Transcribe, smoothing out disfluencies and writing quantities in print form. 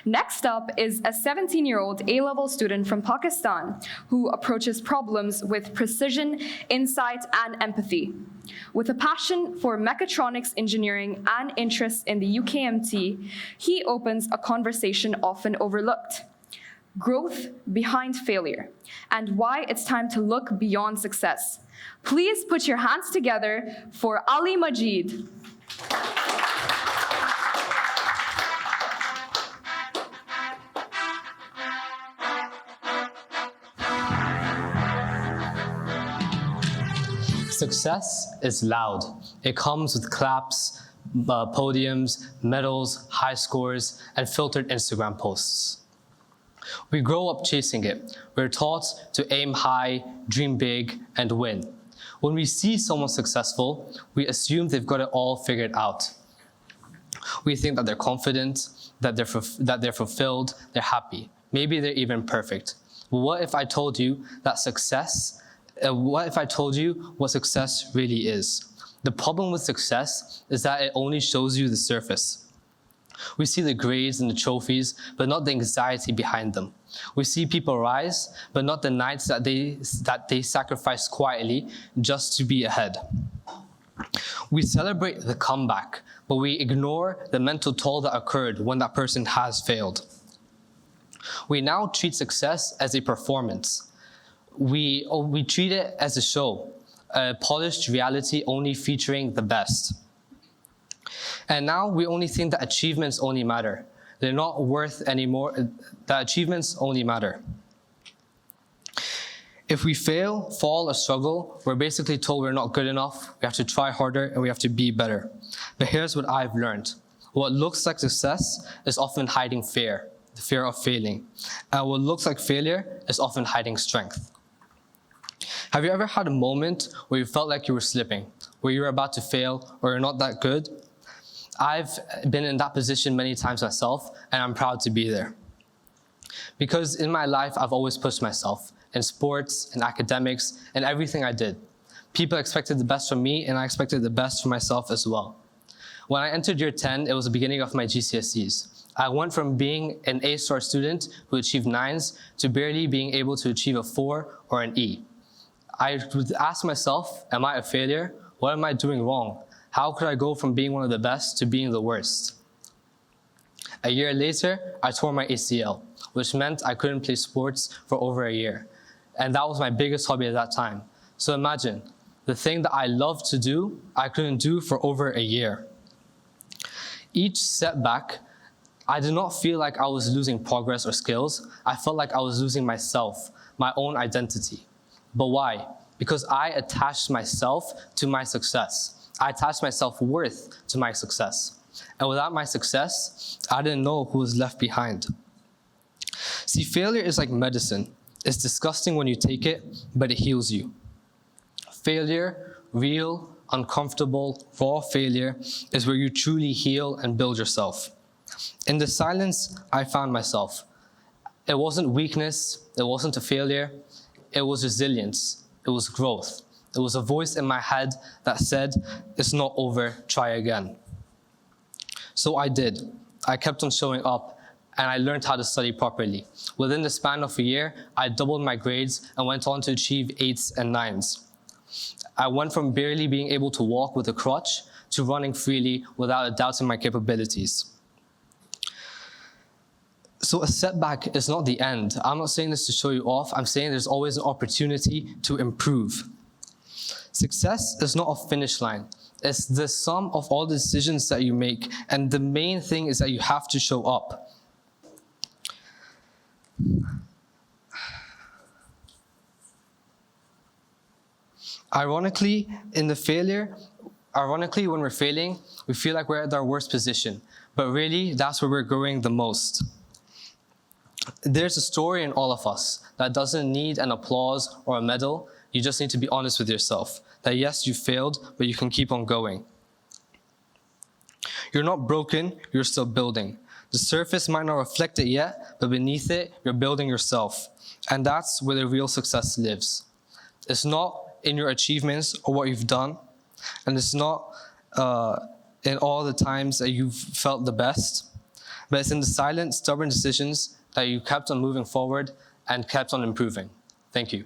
Next up is a 17-year-old A-level student from Pakistan who approaches problems with precision, insight, and empathy. With a passion for mechatronics engineering and interest in the UKMT, he opens a conversation often overlooked: growth behind failure, and why it's time to look beyond success. Please put your hands together for Ali Majeed. Success is loud. It comes with claps, podiums, medals, high scores, and filtered Instagram posts. We grow up chasing it. We're taught to aim high, dream big, and win. When we see someone successful, we assume they've got it all figured out. We think that they're confident, that they're fulfilled, they're happy. Maybe they're even perfect. But what if I told you that what success really is? The problem with success is that it only shows you the surface. We see the grades and the trophies, but not the anxiety behind them. We see people rise, but not the nights that they sacrifice quietly just to be ahead. We celebrate the comeback, but we ignore the mental toll that occurred when that person has failed. We now treat success as a performance. We treat it as a show, a polished reality only featuring the best. And now we only think that achievements only matter. They're not worth anymore, that achievements only matter. If we fail, fall, or struggle, we're basically told we're not good enough, we have to try harder, and we have to be better. But here's what I've learned. What looks like success is often hiding fear, the fear of failing. And what looks like failure is often hiding strength. Have you ever had a moment where you felt like you were slipping, where you were about to fail, or you're not that good? I've been in that position many times myself, and I'm proud to be there. Because in my life, I've always pushed myself, in sports, in academics, in everything I did. People expected the best from me, and I expected the best for myself as well. When I entered year 10, it was the beginning of my GCSEs. I went from being an A-star student who achieved 9s to barely being able to achieve a 4 or an E. I would ask myself, am I a failure? What am I doing wrong? How could I go from being one of the best to being the worst? A year later, I tore my ACL, which meant I couldn't play sports for over a year. And that was my biggest hobby at that time. So imagine, the thing that I loved to do, I couldn't do for over a year. Each setback, I did not feel like I was losing progress or skills. I felt like I was losing myself, my own identity. But why? Because I attached myself to my success. I attached my self-worth to my success. And without my success, I didn't know who was left behind. See, failure is like medicine. It's disgusting when you take it, but it heals you. Failure, real, uncomfortable, raw failure, is where you truly heal and build yourself. In the silence, I found myself. It wasn't weakness, it wasn't a failure, it was resilience, it was growth. It was a voice in my head that said, it's not over, try again. So I did. I kept on showing up, and I learned how to study properly. Within the span of a year, I doubled my grades and went on to achieve 8s and 9s. I went from barely being able to walk with a crutch to running freely without a doubt in my capabilities. So a setback is not the end. I'm not saying this to show you off. I'm saying there's always an opportunity to improve. Success is not a finish line. It's the sum of all the decisions that you make. And the main thing is that you have to show up. Ironically, when we're failing, we feel like we're at our worst position. But really, that's where we're growing the most. There's a story in all of us that doesn't need an applause or a medal. You just need to be honest with yourself. That yes, you failed, but you can keep on going. You're not broken, you're still building. The surface might not reflect it yet, but beneath it, you're building yourself. And that's where the real success lives. It's not in your achievements or what you've done, and it's not in all the times that you've felt the best, but it's in the silent, stubborn decisions that you kept on moving forward and kept on improving. Thank you.